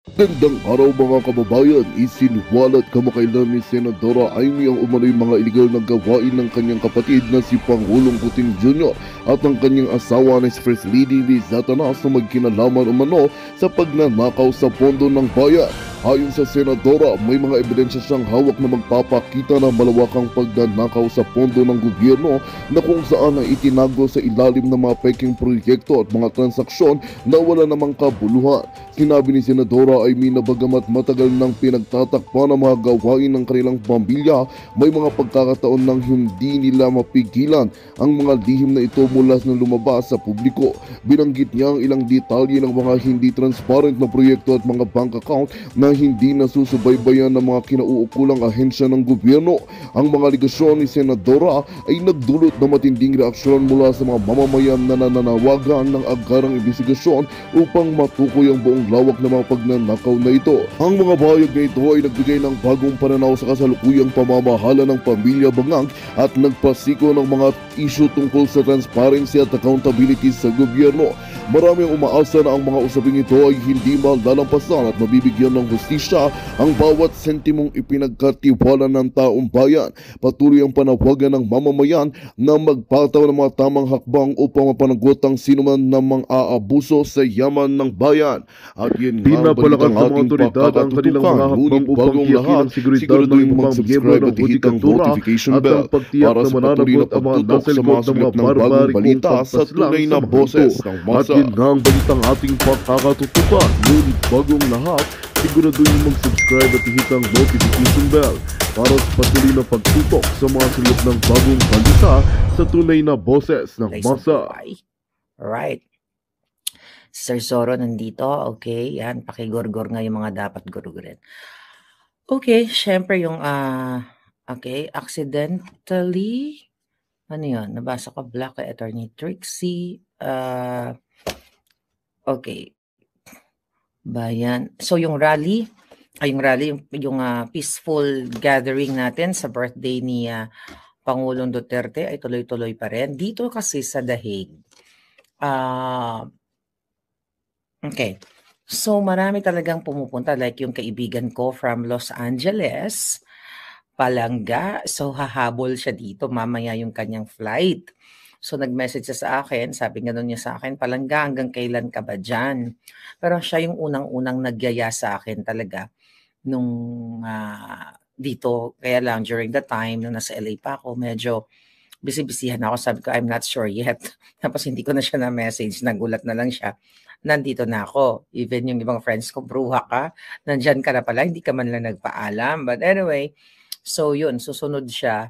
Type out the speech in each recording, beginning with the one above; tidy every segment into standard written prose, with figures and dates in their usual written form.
Gandang araw mga kababayan, isinuwalat kamakailan ni Senadora Amy ang umano'y mga iligal na gawain ng kanyang kapatid na si Pangulong Putin Jr. at ang kanyang asawa na si First Lady Liz Satanas na magkinalaman umano sa pagnanakaw sa pondo ng bayan. Ayon sa Senadora, may mga ebidensya siyang hawak na magpapakita ng malawakang pagnanakaw sa pondo ng gobyerno na kung saan ay itinago sa ilalim ng mga peking proyekto at mga transaksyon na wala namang kabuluhan. Sinabi ni Senadora Amy na bagamat matagal nang pinagtatakpan ang mga gawain ng kanilang pamilya, may mga pagkakataon nang hindi nila mapigilan ang mga lihim na ito mula nang lumabas sa publiko. Binanggit niya ang ilang detalye ng mga hindi transparent na proyekto at mga bank account na hindi nasusubaybayan ng mga kinauukulang ahensya ng gobyerno. Ang mga aligasyon ni Senadora ay nagdulot ng matinding reaksyon mula sa mga mamamayan na nananawagan ng agarang investigasyon upang matukoy ang buong lawak ng mga pagnanakaw na ito. Ang mga bayag na ito ay nagbigay ng bagong pananaw sa kasalukuyang pamamahala ng pamilya Bangang at nagpasiko ng mga isyu tungkol sa transparency at accountability sa gobyerno. Marami ang umaasa na ang mga usaping ito ay hindi malalampasan at mabibigyan ng hustisya ang bawat sentimong ipinagkatiwala ng taong bayan. Patuloy ang panawagan ng mamamayan na magpataw ng mga tamang hakbang upang mapanagot ang sinuman ng mga aabuso sa yaman ng bayan. At yun nga ang balitang ating pakakatutukan. Ngunit bagong lahat, siguraduhin mo mag-subscribe at hit ang notification bell para sa patuloy na pagtutok sa mga sulat ng bagong balita sa tunay na boses ng masa. At yun nga ang balitang ating pakakatutukan. Ngunit bagong lahat, siguraduhin mag-subscribe at hit ang notification bell para sa patuloy na pagtutok sa mga sulat ng bagong balita sa tunay na boses ng masa. Alright. Sir Zoro nandito. Okay, yan. Pakigorgor nga yung mga dapat gurgurin. Okay, syempre yung, okay, accidentally, ano yun? Nabasa ko, Black Attorney Trixie, okay. Bayan. So yung rally, yung peaceful gathering natin sa birthday ni Pangulong Duterte ay tuloy-tuloy pa rin. Dito kasi sa The Hague. Okay. So marami talagang pumupunta like yung kaibigan ko from Los Angeles, Palanga. So hahabol siya dito mamaya yung kanyang flight. So nag-message siya sa akin, sabi nga niya sa akin, Palangga, hanggang kailan ka ba dyan? Pero siya yung unang-unang nagyaya sa akin talaga nung dito. Kaya lang during the time na nasa LA pa ako, medyo busy-busyhan ako. Sabi ko, I'm not sure yet. Tapos hindi ko na siya na-message, nagulat na lang siya. Nandito na ako. Even yung ibang friends ko, bruha ka, nandyan ka na pala, hindi ka man lang nagpaalam. But anyway, so yun, susunod siya.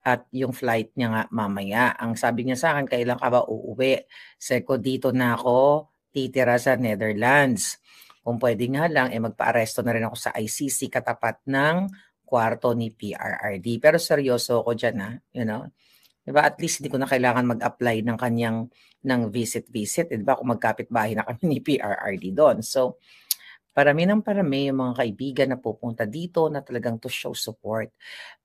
At yung flight niya nga mamaya. Ang sabi niya sa akin, kailan ka ba uuwi? Seko, dito na ako titira sa Netherlands. Kung pwede nga lang, magpa-aresto na rin ako sa ICC katapat ng kwarto ni PRRD. Pero seryoso ako dyan, you know? Diba? At least hindi ko na kailangan mag-apply ng visit-visit. Diba? Kung magkapit-bahay na kami ni PRRD doon. So, parami ng parami yung mga kaibigan na pupunta dito na talagang to show support.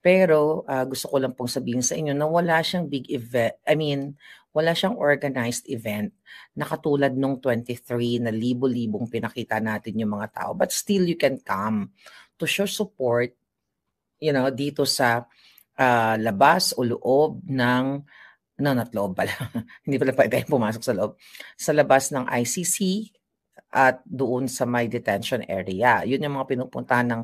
Pero gusto ko lang pong sabihin sa inyo na wala siyang big event. I mean, wala siyang organized event na katulad nung 23 na libo-libong pinakita natin yung mga tao. But still, you can come to show support, you know, dito sa labas o loob ng, not loob pala. Hindi pala pwede pumasok sa loob. Sa labas ng ICC, at doon sa my detention area. Yun yung mga pinupuntahan ng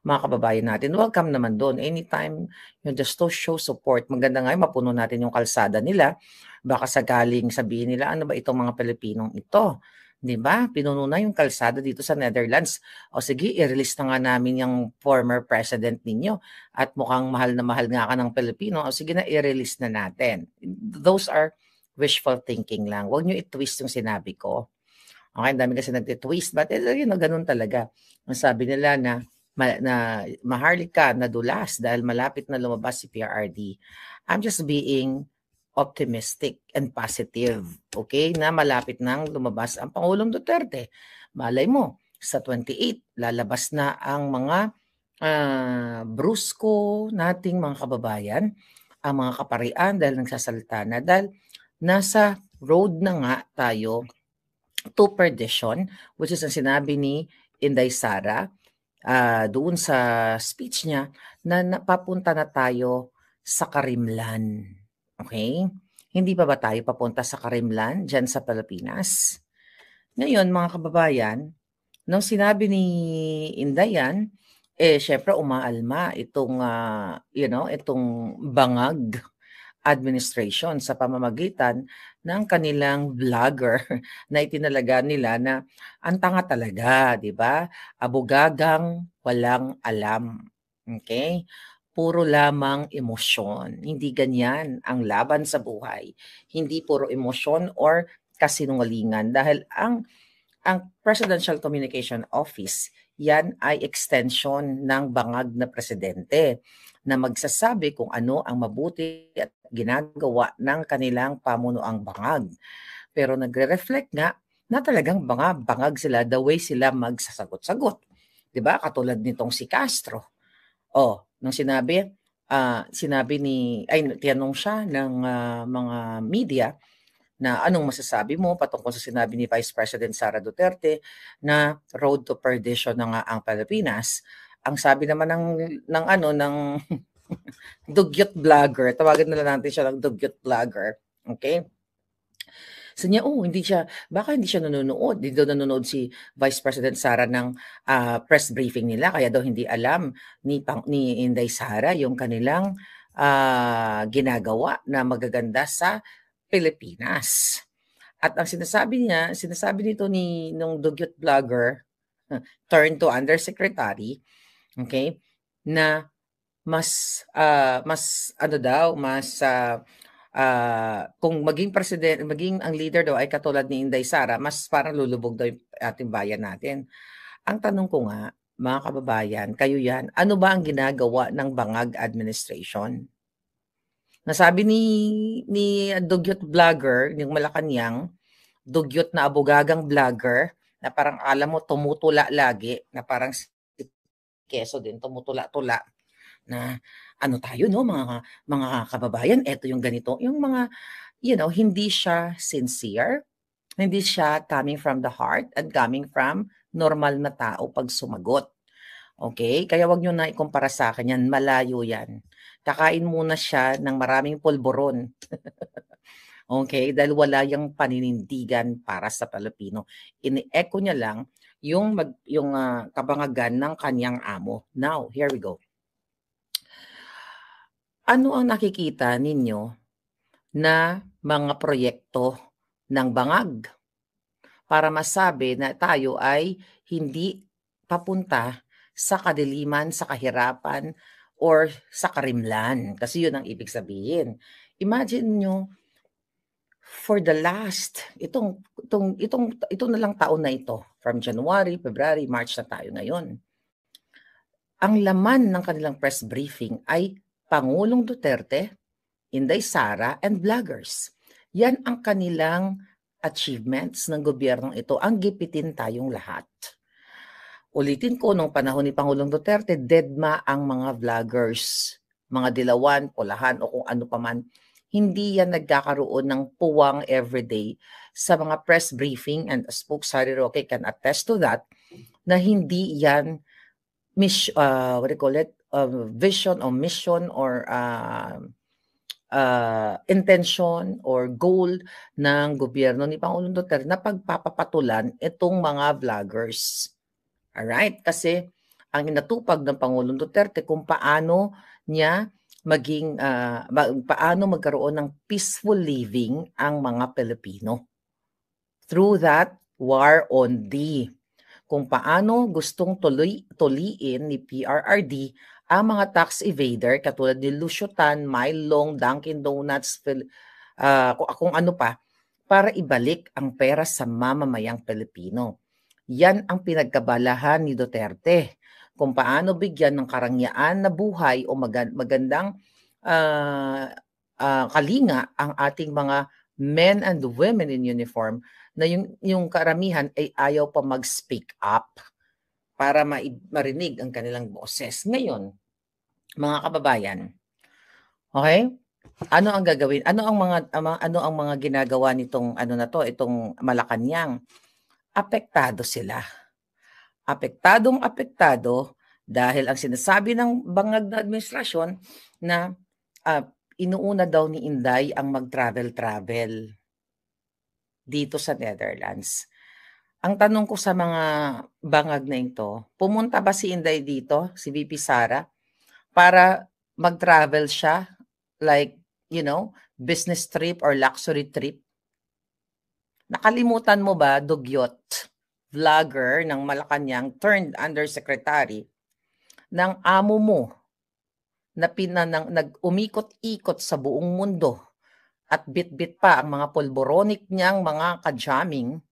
mga kababayan natin. Welcome naman doon. Anytime, yung just to show support. Maganda nga mapuno natin yung kalsada nila. Baka sakaling sabihin nila, ano ba itong mga Pilipinong ito? Diba? Pinuno na yung kalsada dito sa Netherlands. O sige, i-release na nga namin yung former president ninyo. At mukhang mahal na mahal nga ka ng Pilipino. O sige na, i-release na natin. Those are wishful thinking lang. Huwag nyo i-twist yung sinabi ko. Okay, ang dami kasi nagtitwist. But ganun talaga. Ang sabi nila na Maharlika nadulas dahil malapit na lumabas si PRRD. I'm just being optimistic and positive. Okay, na malapit nang lumabas ang Pangulong Duterte. Malay mo, sa 28, lalabas na ang mga brusko nating mga kababayan, ang mga kaparian dahil nagsasalita na. Dahil nasa road na nga tayo to perdition, which is ang sinabi ni Inday Sara doon sa speech niya na napapunta na tayo sa Karimlan. Okay? Hindi pa ba tayo papunta sa Karimlan dyan sa Pilipinas? Ngayon, mga kababayan, nung sinabi ni Inday yan, syempre umaalma itong, itong bangag administration sa pamamagitan ng kanilang vlogger na itinalaga nila na ang tanga talaga, di ba? Abogagang walang alam. Okay? Puro lamang emosyon. Hindi ganyan ang laban sa buhay. Hindi puro emosyon or kasinungalingan dahil ang Presidential Communication Office, yan ay extension ng bangag na presidente na magsasabi kung ano ang mabuti at ginagawa ng kanilang pamunuang bangag. Pero nagre-reflect nga na talagang bangag sila the way sila magsasagot-sagot. 'Di ba? Katulad nitong si Castro. Nung tinanong siya ng mga media na anong masasabi mo patungkol sa sinabi ni Vice President Sara Duterte na road to perdition na nga ang Pilipinas. Ang sabi naman ng dugyot vlogger, tawagan na lang natin siya ng dugyot vlogger. Okay? So niya, baka hindi siya nanonood. Hindi daw nanonood si Vice President Sara ng press briefing nila, kaya daw hindi alam ni Inday Sara yung kanilang ginagawa na magaganda sa Pilipinas. At ang sinasabi nito nung dugyot vlogger, turn to undersecretary, okay, na kung maging ang leader daw ay katulad ni Inday Sara, mas parang lulubog daw yung ating bayan natin. Ang tanong ko nga, mga kababayan, kayo yan, ano ba ang ginagawa ng bangag administration? Nasabi ni dugyot vlogger, yung Malacanang, dugyot na abogagang vlogger, na parang alam mo tumutula lagi, na parang si Keso din, tumutula-tula, na ano tayo, no, mga kababayan, eto yung ganito, yung mga, hindi siya sincere, hindi siya coming from the heart and coming from normal na tao pag sumagot. Okay? Kaya wag nyo na ikumpara sa akin yan, malayo yan. Kakain muna siya ng maraming polboron. Okay? Dahil wala yung paninindigan para sa Pilipino. Ini-echo niya lang yung kabangagan ng kanyang amo. Now, here we go. Ano ang nakikita ninyo na mga proyekto ng bangag para masabi na tayo ay hindi papunta sa kadiliman, sa kahirapan, or sa karimlan? Kasi yun ang ibig sabihin. Imagine nyo, for the last, ito na lang taon na ito, from January, February, March na tayo ngayon. Ang laman ng kanilang press briefing ay Pangulong Duterte, Inday Sara, and vloggers. Yan ang kanilang achievements ng gobyernong ito. Ang gipitin tayong lahat. Ulitin ko, nung panahon ni Pangulong Duterte, deadma ang mga vloggers, mga dilawan, pulahan, o kung ano paman. Hindi yan nagkakaroon ng puwang everyday sa mga press briefing, and Spoke Sari Roque can attest to that, na hindi yan vision or mission or intention or goal ng gobyerno ni Pangulong Duterte na pagpapapatulan itong mga vloggers. Alright? Kasi ang inatupag ng Pangulong Duterte kung paano niya paano magkaroon ng peaceful living ang mga Pilipino. Through that war on D. Kung paano gustong tuliin ni PRRD ang mga tax evader katulad ni Lucio Tan, Mylong, Dunkin Donuts, kung ano pa, para ibalik ang pera sa mamamayang Pilipino. Yan ang pinagkabalahan ni Duterte. Kung paano bigyan ng karangyaan na buhay o magandang kalinga ang ating mga men and women in uniform na yung karamihan ay ayaw pa mag-speak up para marinig ang kanilang boses. Ngayon, mga kababayan, okay? Ano ang gagawin? Ano ang mga ginagawa nitong itong Malacanang? Apektado sila. apektadong-apektado dahil ang sinasabi ng bangag na administrasyon na inuuna daw ni Inday ang mag-travel-travel dito sa Netherlands. Ang tanong ko sa mga bangag na ito, pumunta ba si Inday dito, si VP Sara, para mag-travel siya, like, business trip or luxury trip? Nakalimutan mo ba, Dugyot, vlogger ng Malacanang turned undersecretary, ng amo mo na nag-umikot-ikot sa buong mundo at bit-bit pa ang mga polboronic niyang mga kajaming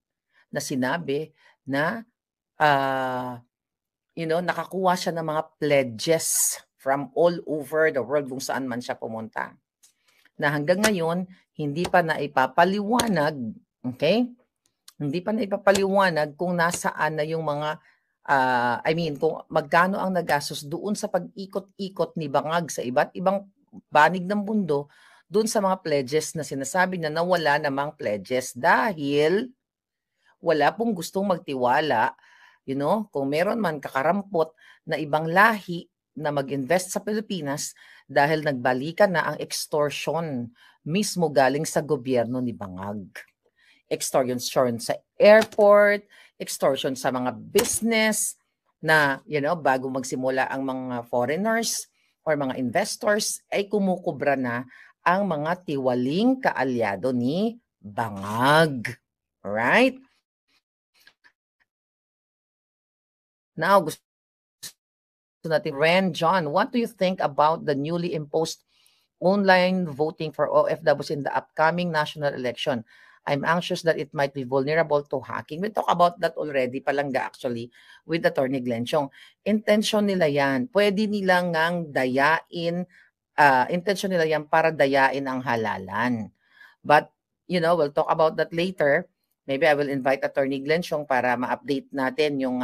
na sinabi na nakakuha siya ng mga pledges from all over the world kung saan man siya pumunta. Na hanggang ngayon, hindi pa naipapaliwanag, okay? Hindi pa naipapaliwanag kung nasaan na yung mga, kung magkano ang nagastos doon sa pag-ikot-ikot ni Bangag sa iba't ibang banig ng mundo, doon sa mga pledges na sinasabi na nawala namang pledges dahil wala pong gustong magtiwala, kung meron man kakarampot na ibang lahi na mag-invest sa Pilipinas dahil nagbalikan na ang extortion mismo galing sa gobyerno ni Bangag. Extortion sa airport, extortion sa mga business na, bago magsimula ang mga foreigners or mga investors ay kumukubra na ang mga tiwaling kaalyado ni Bangag. Alright? Now, gusto natin, Ren John, what do you think about the newly imposed online voting for OFWs in the upcoming national election? I'm anxious that it might be vulnerable to hacking. We talk about that already, Palangga, actually, with Attorney Glenn Chong. Intention nila yan. Pwede nilang ngang dayain, intention nila yan para dayain ang halalan. But, we'll talk about that later. Maybe I will invite Attorney Glenn Chong para ma-update natin yung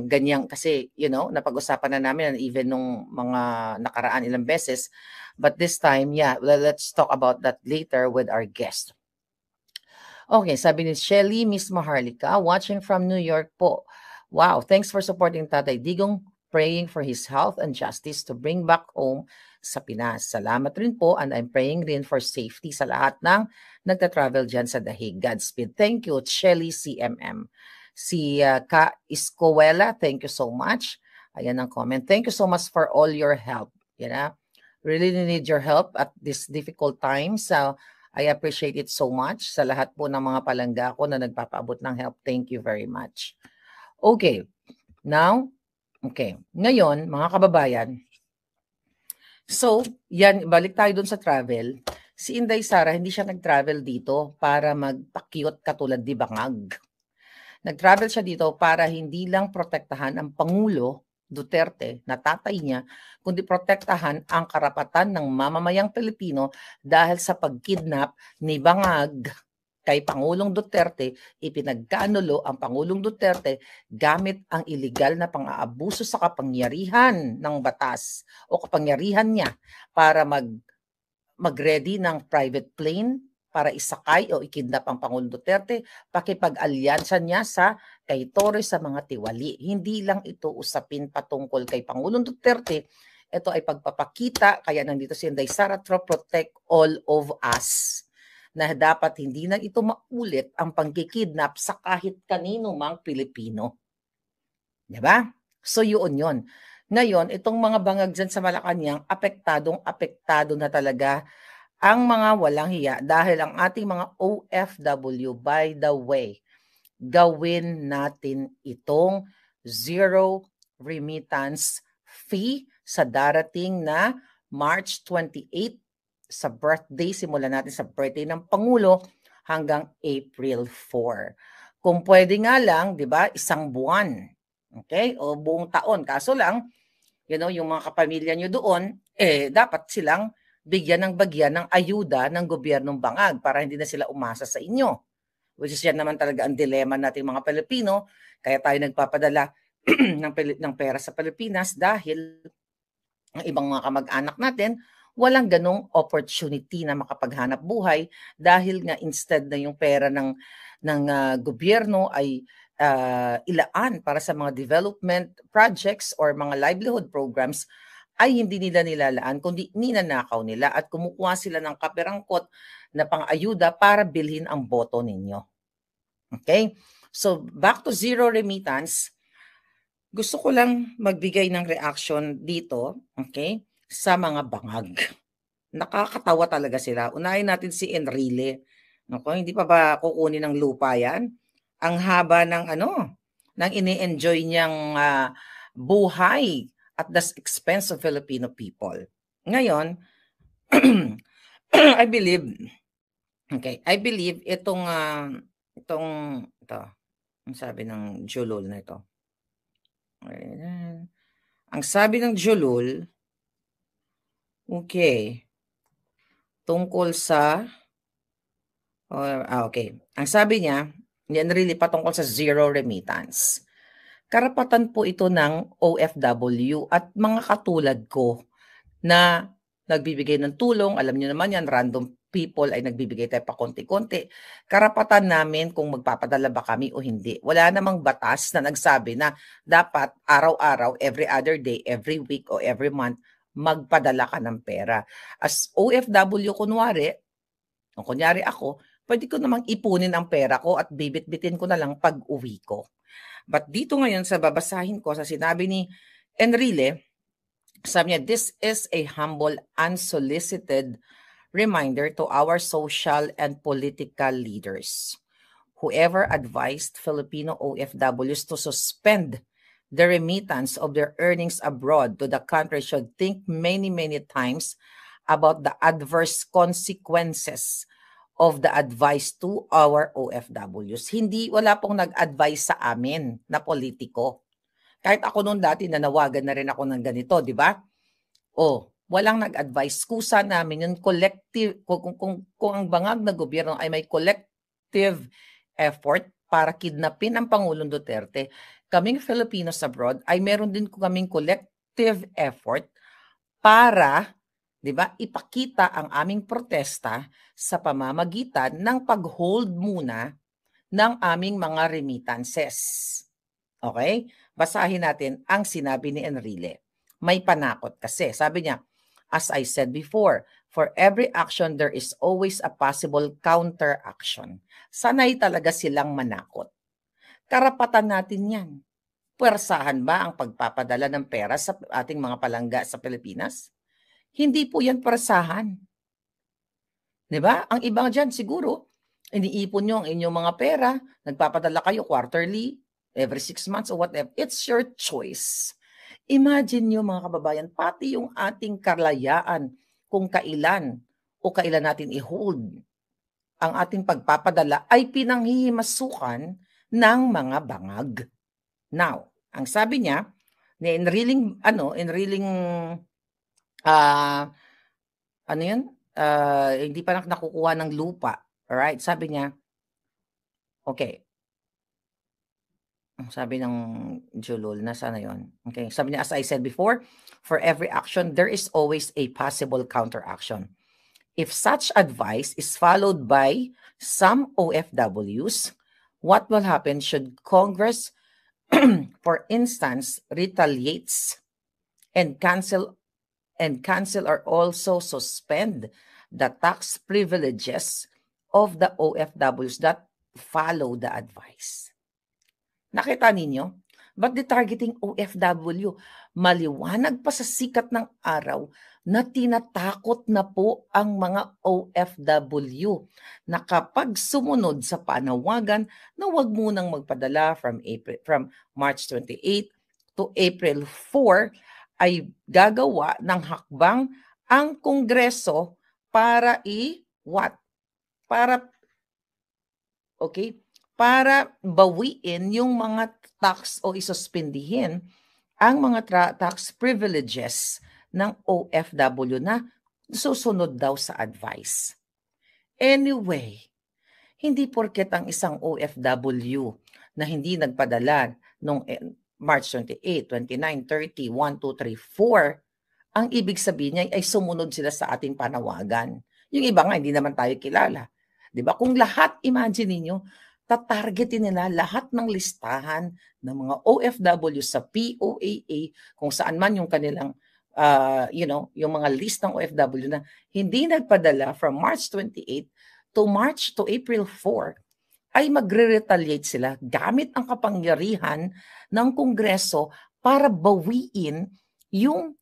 ganyang, kasi, napag-usapan na namin even nung mga nakaraan ilang beses. But this time, let's talk about that later with our guest. Okay, sabi ni Shelly, Miss Maharlika, watching from New York po. Wow, thanks for supporting Tatay Digong, praying for his health and justice to bring back home sa Pinas. Salamat rin po, and I'm praying rin for safety sa lahat ng nagta-travel dyan sa Dahig. Godspeed. Thank you, Shelly CMM. Si Ka Iscoela, thank you so much. Ayan ang comment. Thank you so much for all your help. Really need your help at this difficult time. So, I appreciate it so much sa lahat po ng mga palangga ko na nagpapaabot ng help. Thank you very much. Okay. Now, ngayon, mga kababayan, so, balik tayo dun sa travel. Si Inday Sara, hindi siya nag-travel dito para magpakyot katulad ni Bangag. Nag-travel siya dito para hindi lang protektahan ang Pangulo Duterte na tatay niya, kundi protektahan ang karapatan ng mamamayang Pilipino dahil sa pagkidnap ni Bangag kay Pangulong Duterte. Ipinagkaanulo ang Pangulong Duterte gamit ang iligal na pang-aabuso sa kapangyarihan ng batas o kapangyarihan niya para mag-ready ng private plane para isakay o ikidnap ang Pangulong Duterte, pakipag-alyansa niya kay Torres sa mga tiwali. Hindi lang ito usapin patungkol kay Pangulong Duterte, ito ay pagpapakita, kaya nandito si Inday Sara, to protect all of us, na dapat hindi na ito maulit ang pangkikidnap sa kahit kanino mang Pilipino. Diba? So yun. Ngayon, itong mga bangag dyan sa Malacanang, apektado na talaga ang mga walang hiya dahil ang ating mga OFW, by the way, gawin natin itong zero remittance fee sa darating na March 28 sa birthday. Simulan natin sa birthday ng Pangulo hanggang April 4. Kung pwede nga lang, di ba, isang buwan. Okay? O buong taon. Kaso lang, yung mga kapamilya nyo doon, dapat silang bigyan ng bagyan ng ayuda ng gobyernong Bangag para hindi na sila umasa sa inyo. Which is yan naman talaga ang dilema nating mga Pilipino. Kaya tayo nagpapadala ng pera sa Pilipinas dahil ang ibang mga kamag-anak natin walang ganong opportunity na makapaghanap buhay dahil nga instead na yung pera ng gobyerno ay ilaan para sa mga development projects or mga livelihood programs ay hindi nila nilalaan kundi ninanakaw nila at kumukuha sila ng kaperangkot na pang-ayuda para bilhin ang boto ninyo. Okay? So back to zero remittance, gusto ko lang magbigay ng reaction dito, okay, sa mga bangag. Nakakatawa talaga sila. Unahin natin si Enrile. Naku, hindi pa ba kukunin ng lupa yan? Ang haba ng ng ini-enjoy niyang buhay at the expense of Filipino people. Ngayon, I believe ito, ang sabi ng Julul na ito. Ayan. Ang sabi ng Julul, okay, tungkol sa, okay. Ang sabi niya, yan really patungkol sa zero remittance. Karapatan po ito ng OFW at mga katulad ko na nagbibigay ng tulong. Alam niyo naman yan, random people ay nagbibigay tayo pa konti-konti. Karapatan namin kung magpapadala ba kami o hindi. Wala namang batas na nagsabi na dapat araw-araw, every other day, every week o every month, magpadala ka ng pera. As OFW, kunyari ako, pwede ko namang ipunin ang pera ko at bibit-bitin ko na lang pag uwi ko. But dito ngayon sa babasahin ko sa sinabi ni Enrile, sabi niya, this is a humble, unsolicited reminder to our social and political leaders. Whoever advised Filipino OFWs to suspend the remittance of their earnings abroad to the country should think many, many times about the adverse consequences of the advice to our OFWs. Wala pong nag-advise sa amin na politiko. Kahit ako noon dati nanawagan na rin ako ng ganito, di ba? Walang nag-advise. Kusa namin yung collective, kung ang bangag na gobyerno ay may collective effort para kidnapin ang Pangulong Duterte, kaming Filipinos abroad ay meron din kaming collective effort para, di ba, ipakita ang aming protesta sa pamamagitan ng pag-hold muna ng aming mga remittances. Okay? Basahin natin ang sinabi ni Enrile. May panakot kasi. Sabi niya, as I said before, for every action, there is always a possible counteraction. Sanay talaga silang manakot. Karapatan natin yan. Puwersahan ba ang pagpapadala ng pera sa ating mga palangga sa Pilipinas? Hindi po yan puwersahan. Diba? Ang ibang dyan siguro, iniipon nyo ang inyong mga pera, nagpapadala kayo quarterly, every 6 months or whatever. It's your choice. Imagine nyo mga kababayan, pati yung ating kalayaan kung kailan natin i-hold ang ating pagpapadala ay pinanghihimasukan ng mga bangag. Now, ang sabi niya, hindi pa nakukuha ng lupa. Alright, sabi niya, okay. Sabi ng Julul, nasaan na yun? Okay, sabi niya, as I said before, for every action, there is always a possible counteraction. If such advice is followed by some OFWs, what will happen should Congress, for instance, retaliates and cancel or also suspend the tax privileges of the OFWs that follow the advice? Nakita ninyo? But the targeting OFW, maliwanag pa sa sikat ng araw na tinatakot na po ang mga OFW na kapag sumunod sa panawagan na huwag munang magpadala from March 28 to April 4 ay gagawa ng hakbang ang Kongreso para para bawiin yung mga tax o isuspendihin ang mga tax privileges ng OFW na susunod daw sa advice. Anyway, hindi porket ang isang OFW na hindi nagpadala noong March 28, 29, 30, 1, 2, 3, 4, ang ibig sabihin niya ay sumunod sila sa ating panawagan. Yung iba nga, hindi naman tayo kilala. Diba? Kung lahat, imagine niyo, tatargetin nila lahat ng listahan ng mga OFW sa POAA, kung saan man yung kanilang yung mga list ng OFW na hindi nagpadala from March 28 to April 4, ay magre-retaliate sila gamit ang kapangyarihan ng Kongreso para bawiin yung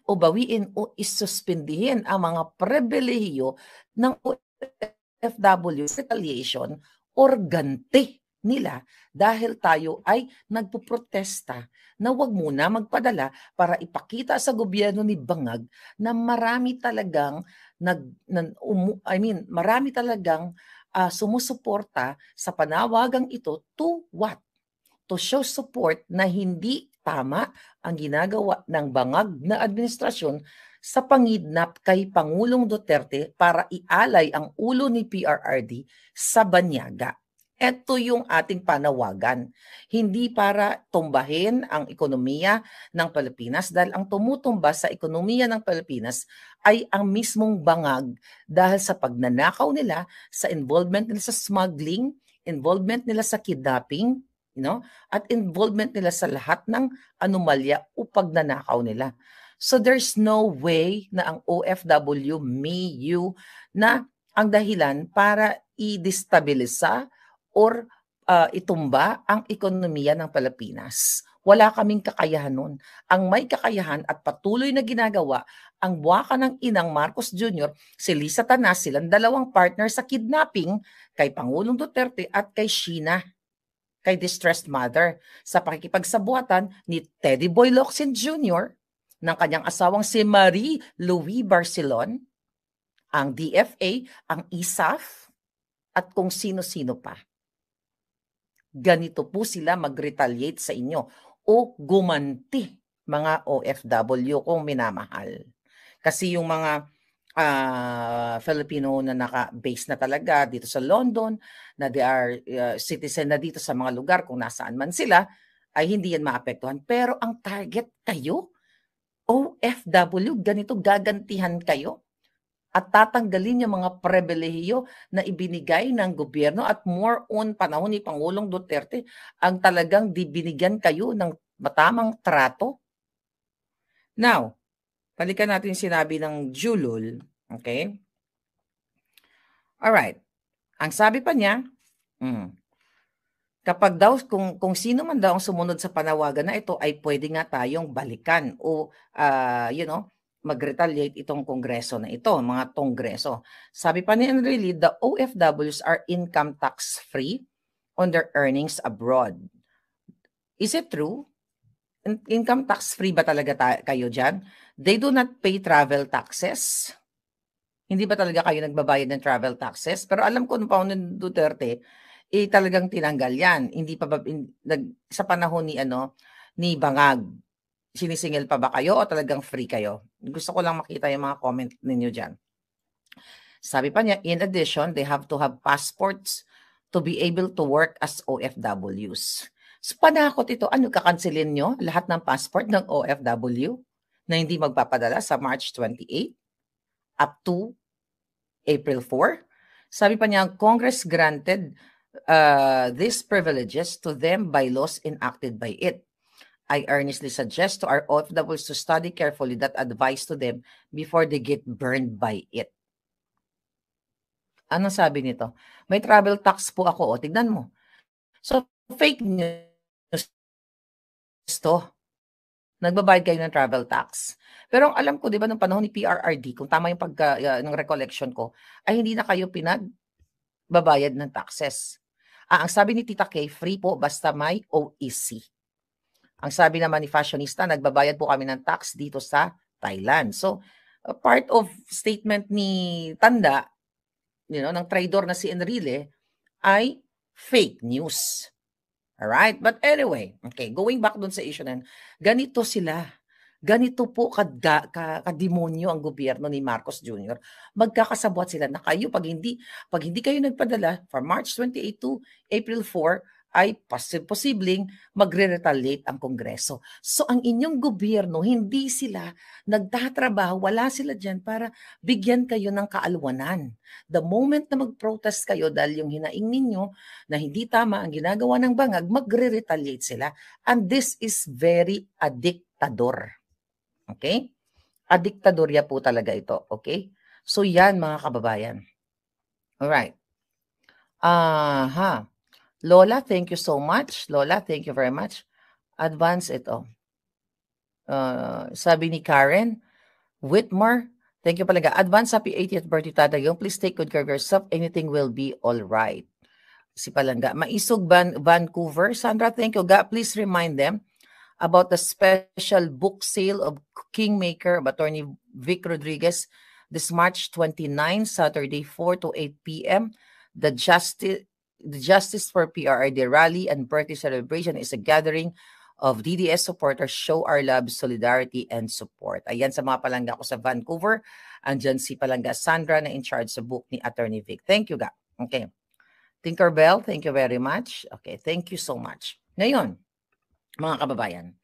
bawiin o isuspendihin ang mga pribilehiyo ng OFW, retaliation or ganti nila dahil tayo ay nagpuprotesta na wag muna magpadala para ipakita sa gobyerno ni Bangag na marami talagang sumusuporta sa panawagang ito to what? To show support na hindi tama ang ginagawa ng Bangag na administrasyon sa pangidnap kay Pangulong Duterte para ialay ang ulo ni PRRD sa banyaga. Ito yung ating panawagan. Hindi para tumbahin ang ekonomiya ng Pilipinas dahil ang tumutumba sa ekonomiya ng Pilipinas ay ang mismong Bangag dahil sa pagnanakaw nila, sa involvement nila sa smuggling, involvement nila sa kidnapping, at involvement nila sa lahat ng anomalya o pagnanakaw nila. So there's no way na ang OFW, MIU, na ang dahilan para i-destabilisa or itumba ang ekonomiya ng Pilipinas. Wala kaming kakayahan nun. Ang may kakayahan at patuloy na ginagawa ang buwaka ng inang Marcos Jr., si Lisa Tanas, silang dalawang partner sa kidnapping kay Pangulong Duterte at kay Sheena, kay distressed mother, sa pakikipagsabuatan ni Teddy Boy Locsin Jr., ng kanyang asawang si Marie Louie Barcelon, ang DFA, ang ISAF, at kung sino-sino pa. Ganito po sila mag-retaliate sa inyo o gumanti, mga OFW kung minamahal. Kasi yung mga Filipino na naka-base na talaga dito sa London, na they are citizen na dito sa mga lugar kung nasaan man sila, ay hindi yan maapektuhan. Pero ang target kayo, OFW, ganito gagantihan kayo at tatanggalin yung mga pribilehiyo na ibinigay ng gobyerno at more on panahon ni Pangulong Duterte ang talagang binigyan kayo ng matamang trato. Now, balikan natin yung sinabi ng Julul. Okay? Alright. Ang sabi pa niya, kapag daw, kung sino man daw ang sumunod sa panawagan na ito, ay pwede nga tayong balikan o, mag-retaliate itong kongreso na ito, mga kongreso. Sabi pa ni Enrile, the OFWs are income tax free on their earnings abroad. Is it true? Income tax free ba talaga kayo dyan? They do not pay travel taxes. Hindi ba talaga kayo nagbabayad ng travel taxes? Pero alam ko nung Pangulong Duterte, talagang tinanggal yan. Hindi pa ba, sa panahon ni Bangag, sinisingil pa ba kayo o talagang free kayo? Gusto ko lang makita yung mga comment ninyo dyan. Sabi pa niya, in addition, they have to have passports to be able to work as OFWs. So panakot ito, kakansilin nyo lahat ng passport ng OFW na hindi magpapadala sa March 28 up to April 4? Sabi pa niya, Congress granted these privileges to them by laws enacted by it. I earnestly suggest to our OFWs to study carefully that advice to them before they get burned by it. Ano sabi nito? May travel tax po ako. O, tignan mo. So, fake news to. Nagbabayad kayo ng travel tax. Pero ang alam ko, di ba, nung panahon ni PRRD, kung tama yung ng recollection ko, ay hindi na kayo pinagbabayad ng taxes. Ang sabi ni Tita Kay, free po basta may OEC. Ang sabi naman ni Fashionista, nagbabayad po kami ng tax dito sa Thailand. So, part of statement ni Tanda, ng traidor na si Enrile, ay fake news. Alright? But anyway, okay, going back dun sa issue na yan, ganito sila. Ganito po kademonyo ang gobyerno ni Marcos Jr. Magkakasabwat sila na kayo pag hindi kayo nagpadala from March 28 to April 4, ay posibleng magre-retaliate ang Kongreso. So ang inyong gobyerno, hindi sila nagtatrabaho, wala sila dyan para bigyan kayo ng kaalwanan. The moment na mag-protest kayo dahil yung hinaing ninyo na hindi tama ang ginagawa ng bangag, magre-retaliate sila. And this is very diktador. Okay? Diktadorya po talaga ito. Okay? So yan mga kababayan. Alright. Aha. Lola, thank you so much. Lola, thank you very much. Advance ito. Sabi ni Karen, Whitmore, thank you palaga. Advance happy 80th birthday, Tatayong. Please take good care of yourself. Anything will be all right. Si Palangga. Maisog Vancouver. Sandra, thank you. God, please remind them about the special book sale of Kingmaker of Attorney Vic Rodriguez this March 29, Saturday, 4 to 8 p.m. The Justice for PRRD rally and birthday celebration is a gathering of DDS supporters. Show our love, solidarity, and support. Ayan sa mga palangga ko sa Vancouver. Andyan si Palangga Sandra na in charge sa book ni Attorney Vic. Thank you, Ga. Okay. Tinkerbell, thank you very much. Okay, thank you so much. Ngayon, mga kababayan,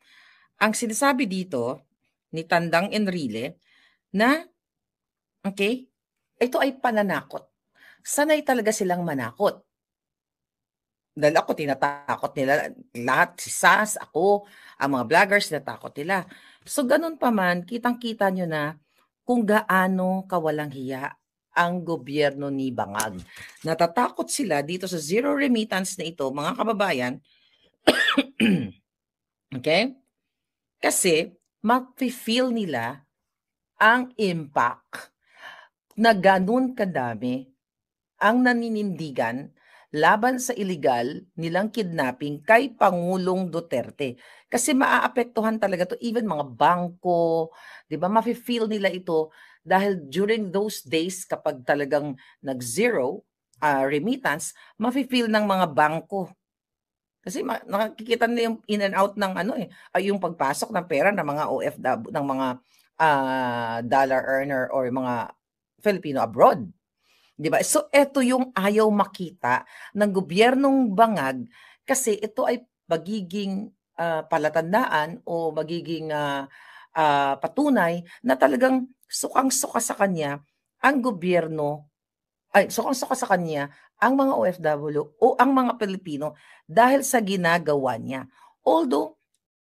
ang sinasabi dito ni Tandang Enrile na, okay, ito ay pananakot. Sanay talaga silang manakot. Dahil ako, tinatakot nila lahat, si Sas, ako, ang mga vloggers, tinatakot nila. So, ganun pa man, kitang-kita nyo na kung gaano kawalang hiya ang gobyerno ni Bangag. Natatakot sila dito sa zero remittance na ito, mga kababayan. Okay? Kasi, ma-feel nila ang impact na ganun kadami ang naninindigan laban sa illegal nilang kidnapping kay Pangulong Duterte. Kasi maaapektuhan talaga to even mga bangko, 'di ba? Mafe-feel nila ito dahil during those days kapag talagang nag-zero remittance, mafe-feel ng mga bangko. Kasi nakikita nila yung in and out ng yung pagpasok ng pera ng mga OFW, ng mga dollar earner or mga Filipino abroad. 'Di ba? So ito yung ayaw makita ng gobyernong Bangag kasi ito ay magiging palatandaan o magiging patunay na talagang sukang-suka sa kanya ang gobyerno, sukang-suka sa kanya ang mga OFW o ang mga Pilipino dahil sa ginagawa niya. Although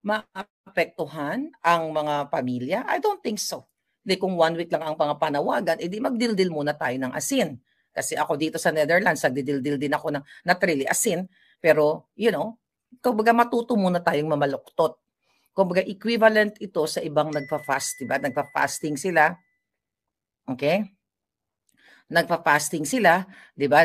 maapektuhan ang mga pamilya, I don't think so. Di kung 1 week lang ang panawagan, edi magdildil muna tayo ng asin. Kasi ako dito sa Netherlands, nagdidildil din ako ng not really asin, pero kumbaga matuto muna tayong mamaluktot. Kumbaga equivalent ito sa ibang nagfa-fast, diba? Nagfa-fasting sila. Okay? Nagfa-fasting sila, diba?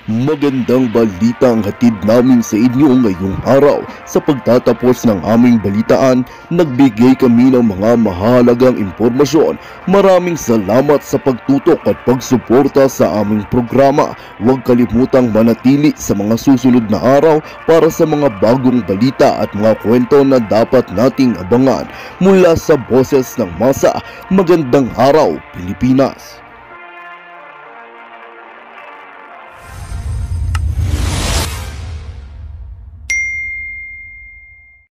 Magandang balita ang hatid namin sa inyo ngayong araw. Sa pagtatapos ng aming balitaan, nagbigay kami ng mga mahalagang impormasyon. Maraming salamat sa pagtutok at pagsuporta sa aming programa. Huwag kalimutang manatili sa mga susunod na araw para sa mga bagong balita at mga kwento na dapat nating abangan. Mula sa Boses ng Masa, magandang araw Pilipinas!